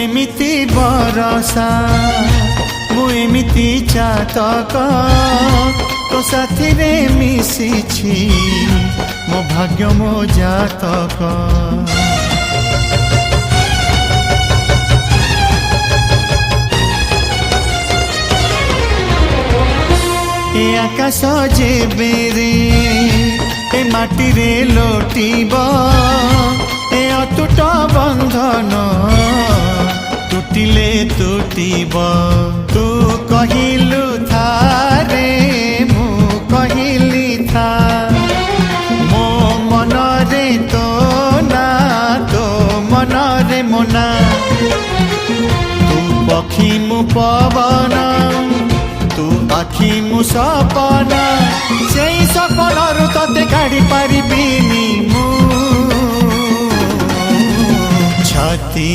एमिति बरसा मु एमिति चातक तो साथी रे मिशिछि मो भाग्य मो जातक। ए आकाश जेबेरे ए माटी रे लोटिब ए अटूट बंधन टूटिले टूटिब। तू कहिलु था रे मु कहिली था मो मन रे तो ना तो मन रे मोना। तू पक्षी मु पवन तू आखि मु सपन से सपन तते काढ़ी पारिबिनी मु छाती।